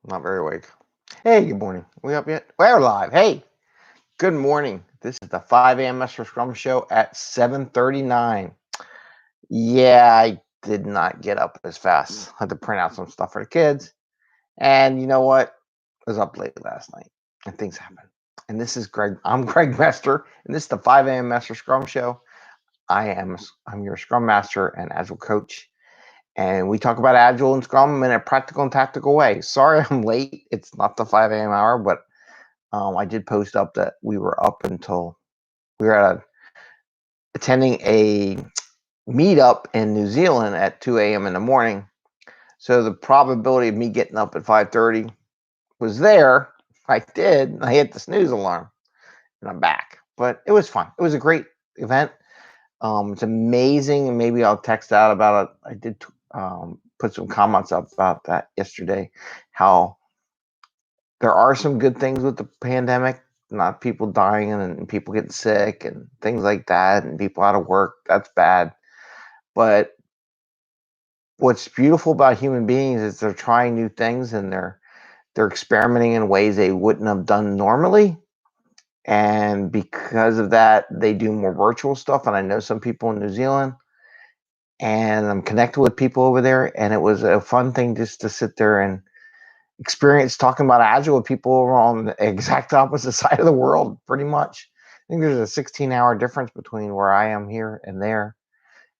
Not very awake. Hey, good morning. We up yet? We're live. Hey, good morning. This is the 5 a.m. Mester Scrum Show at 7:39. Yeah, I did not get up as fast. I had to print out some stuff for the kids. And you know what? I was up late last night and things happen. And this is Greg. I'm Greg Mester, and this is the 5 a.m. Mester Scrum Show. I'm your Scrum Master and Agile Coach. And we talk about Agile and Scrum in a practical and tactical way. Sorry I'm late. It's not the 5 a.m. hour, but I did post up that we were up until we were attending a meetup in New Zealand at 2 a.m. in the morning. So the probability of me getting up at 5:30 was there. I did. I hit the snooze alarm, and I'm back. But it was fun. It was a great event. It's amazing, and maybe I'll text out about it. I did put some comments up about that yesterday. How there are some good things with the pandemic, not people dying and people getting sick and things like that, and people out of work. That's bad. But what's beautiful about human beings is they're trying new things and they're experimenting in ways they wouldn't have done normally. And because of that, they do more virtual stuff. And I know some people in New Zealand, and I'm connected with people over there. And it was a fun thing just to sit there and experience talking about Agile with people on the exact opposite side of the world, pretty much. I think there's a 16-hour difference between where I am here and there.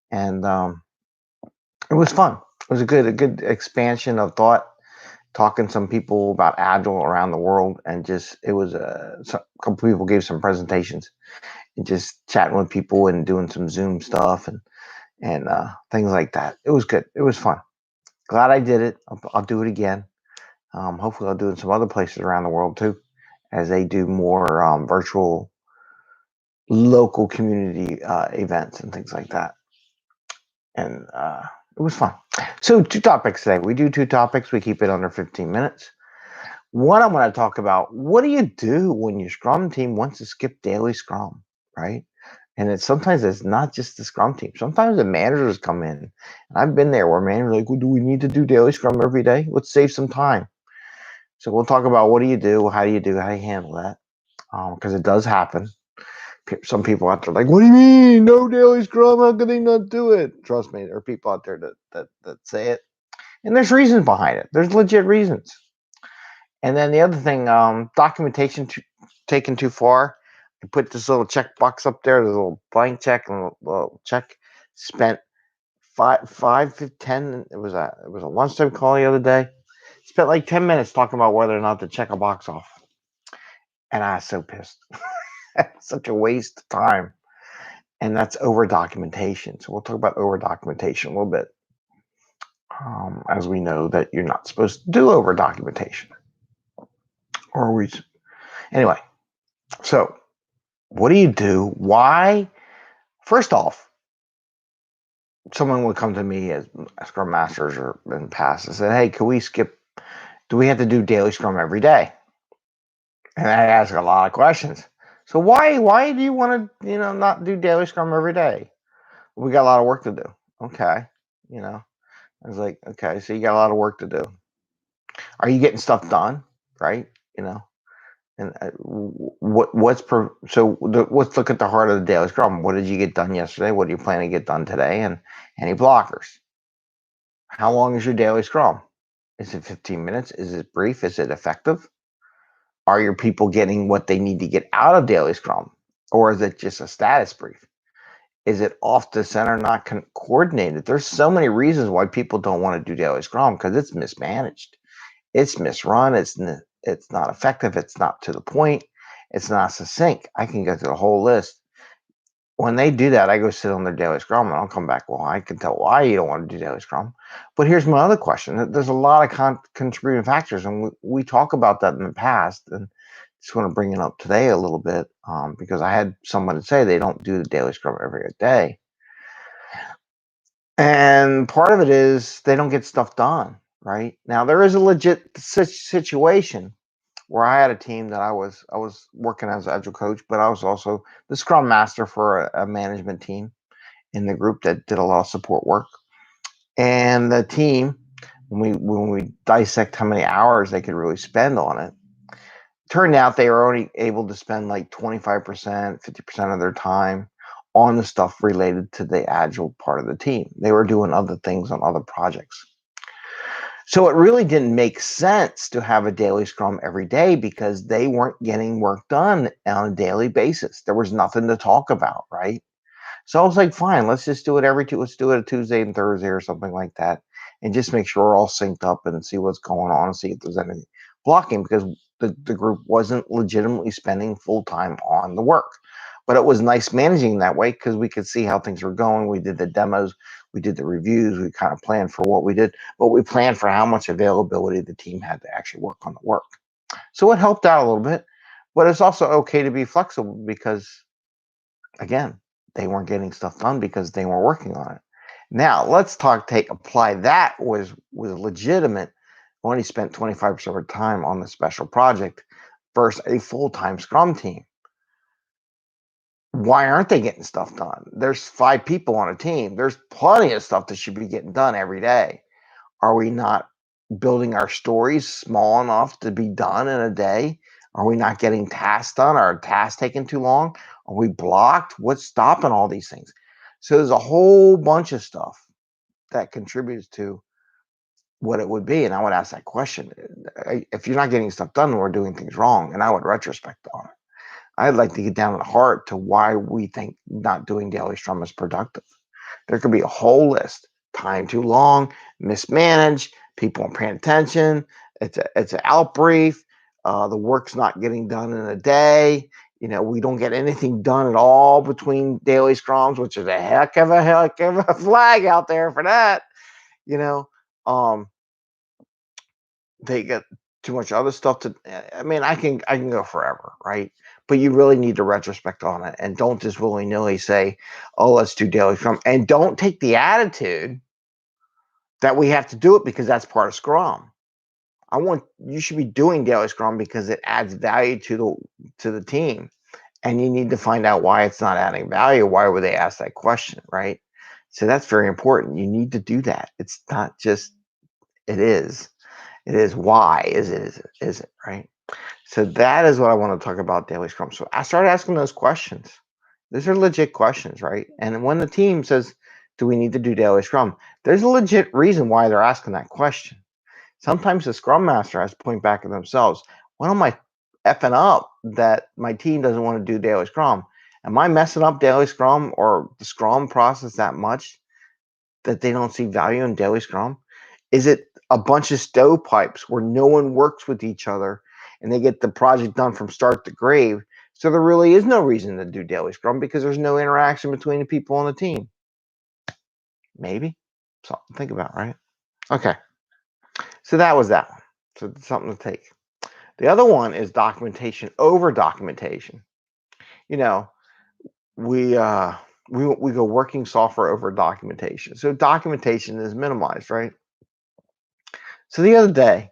And it was fun. It was a good expansion of thought, talking to some people about Agile around the world. And just, it was a couple people gave some presentations and just chatting with people and doing some Zoom stuff and things like that. It was good. It was fun. Glad I did it. I'll do it again. Hopefully, I'll do it in some other places around the world too, as they do more virtual local community events and things like that. And it was fun. So, two topics today. We do two topics. We keep it under 15 minutes. One, I'm going to talk about what do you do when your Scrum team wants to skip daily Scrum, right? And sometimes it's not just the Scrum team. Sometimes the managers come in. And I've been there where managers are like, well, do we need to do daily Scrum every day? Let's save some time. So we'll talk about what do you do, how do you handle that, because it does happen. Some people out there are like, what do you mean, no daily Scrum? How can they not do it? Trust me, there are people out there that say it, and there's reasons behind it. There's legit reasons. And then the other thing, documentation taken too far. I put this little checkbox up there, this little blank check and a little check. Spent 5 to 10. It was a lunchtime call the other day. Spent like 10 minutes talking about whether or not to check a box off. And I was so pissed. Such a waste of time. And that's over documentation. So we'll talk about over documentation a little bit. As we know that you're not supposed to do over documentation. Anyway, so what do you do? Why? First off, someone would come to me as Scrum Masters or in the past and say, hey, can we skip? Do we have to do daily Scrum every day? And I ask a lot of questions. So why do you want to, not do daily Scrum every day? We got a lot of work to do. Okay. I was like, okay, so you got a lot of work to do. Are you getting stuff done? Right. And let's look at the heart of the daily Scrum. What did you get done yesterday? What do you plan to get done today? And any blockers? How long is your daily Scrum? Is it 15 minutes? Is it brief? Is it effective? Are your people getting what they need to get out of daily Scrum? Or is it just a status brief? Is it off the center, not coordinated? There's so many reasons why people don't want to do daily Scrum because it's mismanaged. It's misrun. It's not effective. It's not to the point. It's not succinct. I can go through the whole list. When they do that, I go sit on their daily Scrum and I'll come back. Well, I can tell why you don't want to do daily Scrum. But here's my other question. There's a lot of contributing factors, and we talk about that in the past. And just want to bring it up today a little bit because I had someone say they don't do the daily Scrum every day. And part of it is they don't get stuff done, right? Now, there is a legit situation where I had a team that I was working as an Agile coach, but I was also the Scrum Master for a management team in the group that did a lot of support work. And the team when we dissect how many hours they could really spend on it, turned out they were only able to spend like 25%, 50% of their time on the stuff related to the Agile part of the team. They were doing other things on other projects. So it really didn't make sense to have a daily scrum every day because they weren't getting work done on a daily basis. There was nothing to talk about, right? So I was like, fine, let's just do it let's do it a Tuesday and Thursday or something like that, and just make sure we're all synced up and see what's going on and see if there's anything blocking, because the group wasn't legitimately spending full time on the work. But it was nice managing that way because we could see how things were going. We did the demos, we did the reviews, we kind of planned for what we did, but we planned for how much availability the team had to actually work on the work. So it helped out a little bit, but it's also okay to be flexible because, again, they weren't getting stuff done because they weren't working on it. Now let's apply that was legitimate. Only spent 25% of our time on the special project versus a full-time Scrum team. Why aren't they getting stuff done? There's 5 people on a team. There's plenty of stuff that should be getting done every day. Are we not building our stories small enough to be done in a day? Are we not getting tasks done? Are tasks taking too long? Are we blocked? What's stopping all these things? So there's a whole bunch of stuff that contributes to what it would be. And I would ask that question. If you're not getting stuff done, we're doing things wrong. And I would retrospect on it. I'd like to get down to the heart to why we think not doing daily scrum is productive. There could be a whole list. Time too long, mismanaged, people aren't paying attention, it's an outbrief, the work's not getting done in a day. We don't get anything done at all between daily scrums, which is a heck of a flag out there for that. You know, um, they get too much other stuff to. I mean, I can go forever, right? But you really need to retrospect on it, and don't just willy nilly say, "Oh, let's do daily scrum," and don't take the attitude that we have to do it because that's part of Scrum. You should be doing daily Scrum because it adds value to the team, and you need to find out why it's not adding value. Why would they ask that question, right? So that's very important. You need to do that. It's not just it is. It is why is it right? So that is what I want to talk about daily Scrum. So I started asking those questions. These are legit questions, right? And when the team says, "Do we need to do daily Scrum?" There's a legit reason why they're asking that question. Sometimes the Scrum Master has to point back at themselves. When am I effing up that my team doesn't want to do daily Scrum? Am I messing up daily Scrum or the Scrum process that much that they don't see value in daily Scrum? Is it a bunch of stovepipes where no one works with each other and they get the project done from start to grave? So there really is no reason to do daily Scrum because there's no interaction between the people on the team. Maybe something to think about, right? Okay, so that was that one. So something to take. The other one is documentation over documentation. You know, we we go working software over documentation. So documentation is minimized, right? So the other day,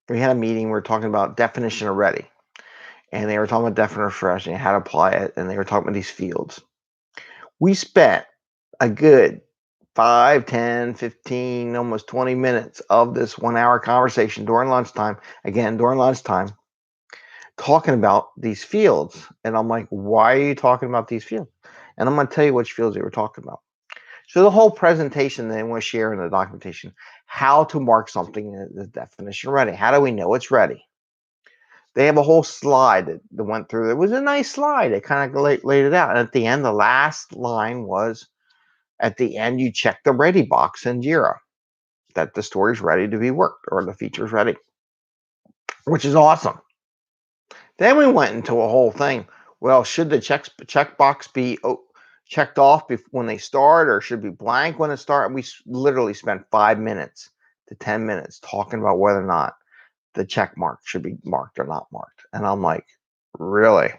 we had a meeting. We were talking about definition of ready, and they were talking about definition of fresh and how to apply it, and they were talking about these fields. We spent a good 5, 10, 15, almost 20 minutes of this 1 hour conversation during lunchtime. Again, during lunchtime, talking about these fields. And I'm like, why are you talking about these fields? And I'm going to tell you which fields they were talking about. So the whole presentation they want to share in the documentation, how to mark something in the definition ready. How do we know it's ready? They have a whole slide that went through. It was a nice slide. It kind of laid it out. And at the end, the last line was, at the end, you check the ready box in Jira that the story's ready to be worked or the feature's ready, which is awesome. Then we went into a whole thing. Well, should the checkbox be checked off when they start, or should it be blank when it starts? We literally spent 5 minutes to 10 minutes talking about whether or not the check mark should be marked or not marked. And I'm like, really?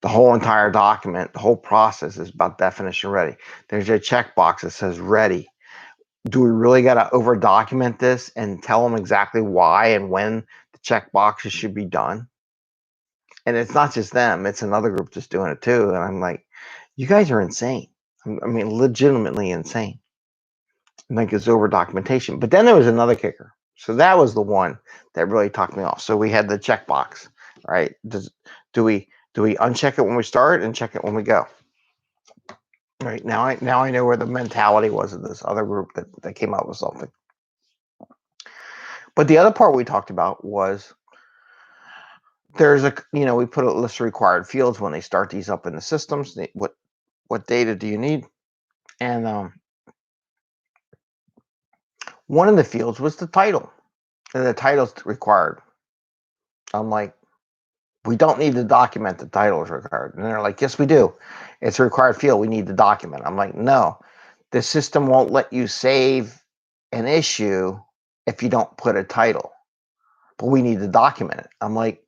The whole entire document, the whole process is about definition ready. There's a checkbox that says ready. Do we really got to over document this and tell them exactly why and when the check boxes should be done? And it's not just them, it's another group just doing it too. And I'm like, you guys are insane. I mean, legitimately insane. and think it's over documentation. But then there was another kicker. So that was the one that really talked me off. So we had the checkbox, right? Do we uncheck it when we start and check it when we go? Right now I know where the mentality was of this other group that came up with something. But the other part we talked about was there's we put a list of required fields when they start these up in the systems. What data do you need? And one of the fields was the title, and the title's required. I'm like, we don't need to document the title is required. And they're like, yes, we do. It's a required field. We need to document. I'm like, no, the system won't let you save an issue if you don't put a title, but we need to document it. I'm like,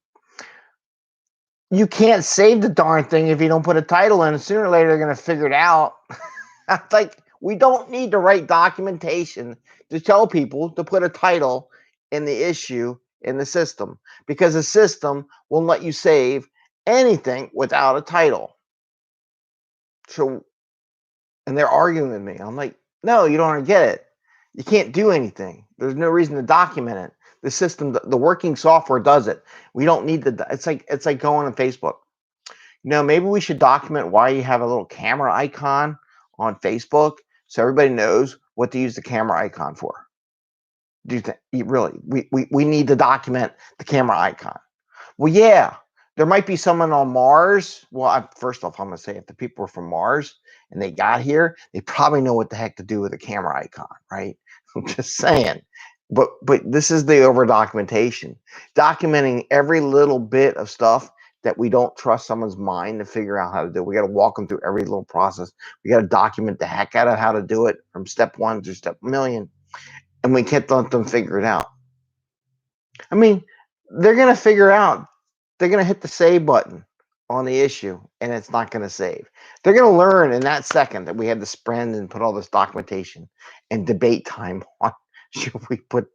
you can't save the darn thing if you don't put a title in. Sooner or later, they're going to figure it out. I'm like, we don't need to write documentation to tell people to put a title in the issue in the system, because the system won't let you save anything without a title. So, and they're arguing with me. I'm like, no, you don't get it. You can't do anything. There's no reason to document it. The system, the working software does it. We don't need the. It's like going on Facebook. Maybe we should document why you have a little camera icon on Facebook so everybody knows what to use the camera icon for. Do you think really we need to document the camera icon? Well, yeah, there might be someone on Mars. Well, first off, I'm going to say if the people are from Mars and they got here, they probably know what the heck to do with a camera icon, right? I'm just saying. But this is the over documentation. Documenting every little bit of stuff that we don't trust someone's mind to figure out how to do. We got to walk them through every little process. We got to document the heck out of how to do it from step 1 to step million. And we can't let them figure it out. I mean, they're going to figure out. They're going to hit the save button on the issue, and it's not going to save. They're going to learn in that second that we had to sprint and put all this documentation and debate time on should we put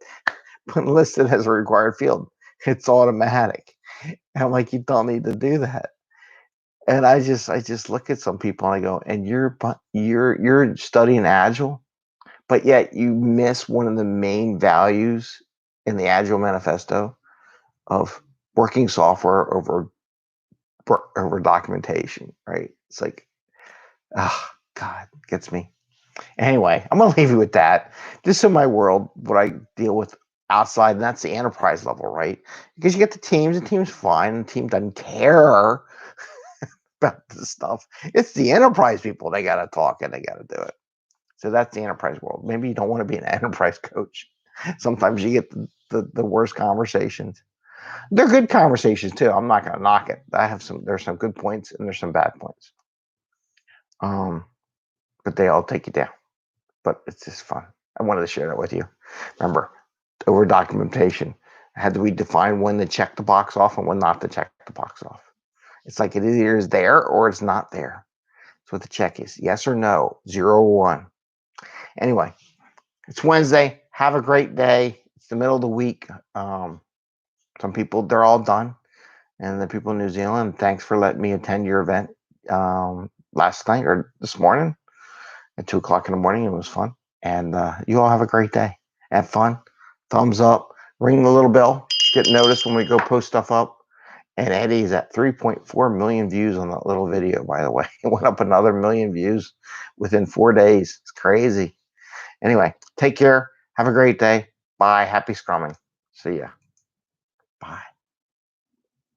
listed as a required field. It's automatic. And I'm like, you don't need to do that. And I just look at some people and I go, and you're studying Agile, but yet you miss one of the main values in the Agile manifesto of working software over documentation, right? It's like, oh, God, gets me. Anyway, I'm going to leave you with that. Just in my world, what I deal with outside, and that's the enterprise level, right? Because you get the team's fine, and the team doesn't care about this stuff. It's the enterprise people, they got to talk and they got to do it. So that's the enterprise world. Maybe you don't want to be an enterprise coach. Sometimes you get the worst conversations. They're good conversations too. I'm not going to knock it. There's some good points and there's some bad points. But they all take you down. But it's just fun. I wanted to share that with you. Remember, over documentation, had we define when to check the box off and when not to check the box off. It's like it either is there or it's not there. That's what the check is. Yes or no, 0 or 1. Anyway, it's Wednesday. Have a great day. It's the middle of the week. Some people, they're all done. And the people in New Zealand, thanks for letting me attend your event last night or this morning at 2 o'clock in the morning. It was fun. And you all have a great day. Have fun. Thumbs up. Ring the little bell. Get noticed when we go post stuff up. And Eddie's at 3.4 million views on that little video, by the way. It went up another million views within 4 days. It's crazy. Anyway, take care. Have a great day. Bye. Happy scrumming. See ya. Bye.